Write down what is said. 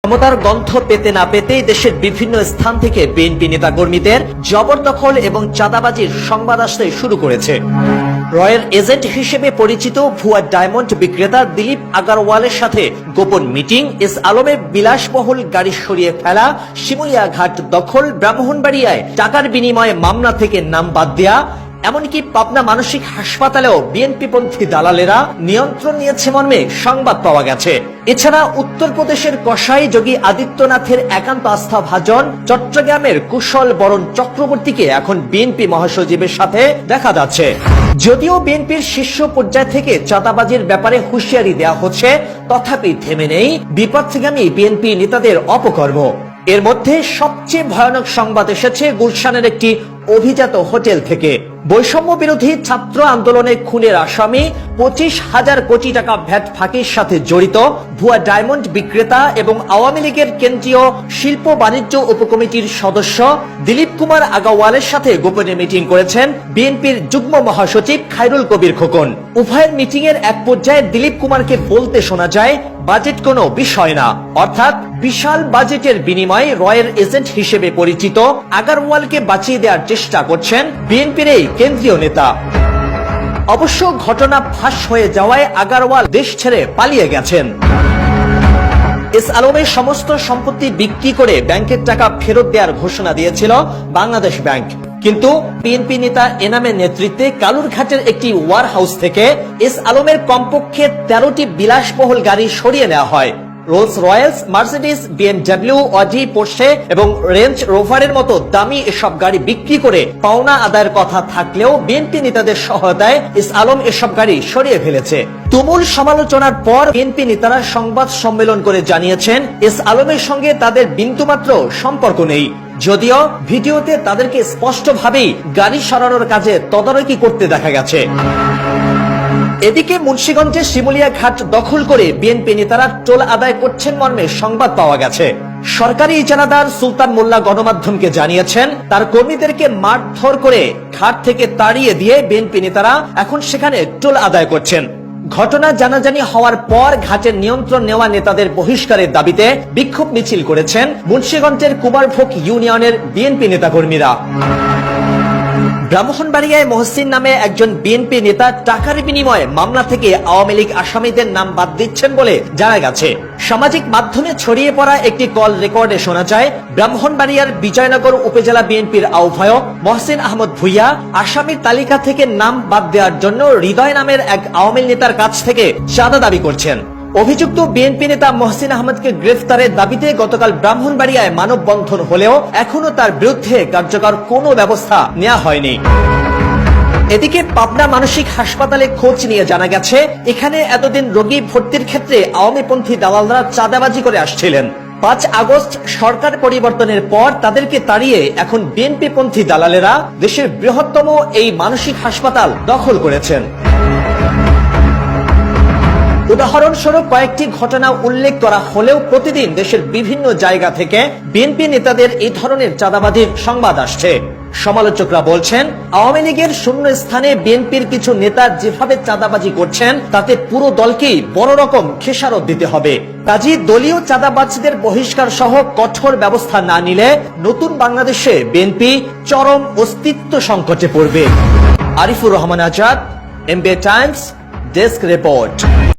ক্ষমতার গন্ধ পেতে না পেতেই দেশের বিভিন্ন স্থান থেকে বিএনপি নেতাকর্মীদের জবরদখল এবং চাঁদাবাজির সংবাদ আসতে শুরু করেছে। রয়্যাল এজেন্ট হিসেবে পরিচিত ভুয়া ডায়মন্ড বিক্রেতা দিলীপ আগারওয়ালের সাথে গোপন মিটিং, এস আলমের বিলাসবহুল গাড়ি সরিয়ে ফেলা, শিমুলিয়া ঘাট দখল, ব্রাহ্মণবাড়িয়ায় টাকার বিনিময়ে মামলা থেকে নাম বাদ দেয়া, এমনকি পাবনা মানসিক হাসপাতালেও বিএনপিপন্থী দালালেরা নিয়ন্ত্রণ নিয়েছে মর্মে সংবাদ পাওয়া গেছে। এছাড়া উত্তরপ্রদেশের কসাই যোগী আদিত্যনাথের একান্ত আস্থাভাজন চট্টগ্রামের কুশল বরণ চক্রবর্তীকে এখন বিএনপি মহাসচিবের সাথে দেখা যাচ্ছে। যদিও বিএনপির শীর্ষ পর্যায় থেকে চাঁদাবাজির ব্যাপারে হুঁশিয়ারি দেওয়া হচ্ছে, তথাপি থেমে নেই বিপথগামী বিএনপি নেতাদের অপকর্ম। এর মধ্যে সবচেয়ে ভয়ানক সংবাদ এসেছে গুলশানের একটি অভিজাত হোটেল থেকে। বৈষম্য বিরোধী ছাত্র আন্দোলনে খুনের আসামি, 25,000 কোটি টাকা ভ্যাট ফাঁকির সাথে জড়িত ভুয়া ডায়মন্ড বিক্রেতা এবং আওয়ামী লীগের কেন্দ্রীয় শিল্প বাণিজ্য উপকমিটির সদস্য দিলীপ কুমার আগারওয়ালের সাথে গোপনে মিটিং করেছেন বিএনপির যুগ্ম মহাসচিব খায়রুল কবির খোকন। উভয়ের মিটিং এর এক পর্যায়ে দিলীপ কুমারকে বলতে শোনা যায়, বাজেট কোনো বিষয় না, অর্থাৎ বিশাল বাজেটের বিনিময়ে রয়্যাল এজেন্ট হিসেবে পরিচিত আগারওয়ালকে বাঁচিয়ে দেওয়ার চেষ্টা করছেন বিএনপির এই কেন্দ্রীয় নেতা। অবশ্য ঘটনা ফাঁস হয়ে যাওয়ায় আগারওয়াল দেশ ছেড়ে পালিয়ে গেছেন। এস আলমের সমস্ত সম্পত্তি বিক্রি করে ব্যাংকের টাকা ফেরত দেওয়ার ঘোষণা দিয়েছিল বাংলাদেশ ব্যাংক, কিন্তু বিএনপি নেতা এনামের নেতৃত্বে কালুরঘাটের একটি ওয়ার হাউস থেকে এস আলমের কমপক্ষে 13টি বিলাসবহুল গাড়ি সরিয়ে নেওয়া হয়। Rolle's Royals, Mercedes, BMW, Audi, Porsche এবং রেঞ্জ রোভারের মতো দামি এসব গাড়ি বিক্রি করে পাওনা আদায়ের কথা থাকলেও বিএনপি নেতাদের সহায়তায় এস আলম এসব গাড়ি সরিয়ে ফেলেছে। তুমুল সমালোচনার পর বিএনপি নেতারা সংবাদ সম্মেলন করে জানিয়েছেন, এস আলমের সঙ্গে তাদের বিন্দুমাত্র সম্পর্ক নেই। যদিও ভিডিওতে তাদেরকে স্পষ্টভাবেই গাড়ি সরানোর কাজে তদারকি করতে দেখা গেছে। এদিকে মুন্সিগঞ্জে শিমুলিয়া ঘাট দখল করে বিএনপি নেতারা টোল আদায় করছেন মর্মে সংবাদ পাওয়া গেছে। সরকারি ইজারাদার সুলতান মোল্লা গণমাধ্যমকে জানিয়েছেন, তার কর্মীদেরকে মারধর করে ঘাট থেকে তাড়িয়ে দিয়ে বিএনপি নেতারা এখন সেখানে টোল আদায় করছেন। ঘটনা জানাজানি হওয়ার পর ঘাটের নিয়ন্ত্রণ নেওয়া নেতাদের বহিষ্কারের দাবিতে বিক্ষোভ মিছিল করেছেন মুন্সিগঞ্জের কুমারভোগ ইউনিয়নের বিএনপি নেতাকর্মীরা। ব্রাহ্মণবাড়িয়ায় মহসিন নামে একজন বিএনপি নেতা টাকার বিনিময়ে মামলা থেকে আওয়ামী লীগ আসামিদের নাম বাদ দিচ্ছেন বলে জানা গেছে। সামাজিক মাধ্যমে ছড়িয়ে পড়া একটি কল রেকর্ডে শোনা যায়, ব্রাহ্মণবাড়িয়ার বিজয়নগর উপজেলা বিএনপির আহ্বায়ক মহসিন আহমদ ভুইয়া আসামির তালিকা থেকে নাম বাদ দেওয়ার জন্য হৃদয় নামের এক আওয়ামী নেতার কাছ থেকে চাঁদা দাবি করছেন। অভিযুক্ত বিএনপি নেতা মহসিন আহমদকে গ্রেফতারের দাবিতে গতকাল ব্রাহ্মণবাড়িয়ায় মানববন্ধন হলেও এখনো তার বিরুদ্ধে কার্যকর কোনো ব্যবস্থা নেওয়া হয়নি। এদিকে পাবনা মানসিক হাসপাতালে খোঁজ নিয়ে জানা গেছে, এখানে এতদিন রোগী ভর্তির ক্ষেত্রে আওয়ামীপন্থী দালালরা চাঁদাবাজি করে আসছিলেন। 5 আগস্ট সরকার পরিবর্তনের পর তাদেরকে তাড়িয়ে এখন বিএনপিপন্থী দালালেরা দেশের বৃহত্তম এই মানসিক হাসপাতাল দখল করেছেন। উদাহরণস্বরূপ কয়েকটি ঘটনা উল্লেখ করা হলেও প্রতিদিন দেশের বিভিন্ন জায়গা থেকে বিএনপি নেতাদের এই ধরনের চাঁদাবাজির সংবাদ আসছে। সমালোচকরা বলছেন, আওয়ামী লীগের শূন্য স্থানে বিএনপির কিছু নেতা যেভাবে চাঁদাবাজি করছেন তাতে পুরো দলকেই বড় রকম খেসারত দিতে হবে। কাজী দলীয় চাঁদাবাজদের বহিষ্কার সহ কঠোর ব্যবস্থা না নিলে নতুন বাংলাদেশে বিএনপি চরম অস্তিত্ব সংকটে পড়বে। Arifur Rahman Azad, MBA Times, desk report.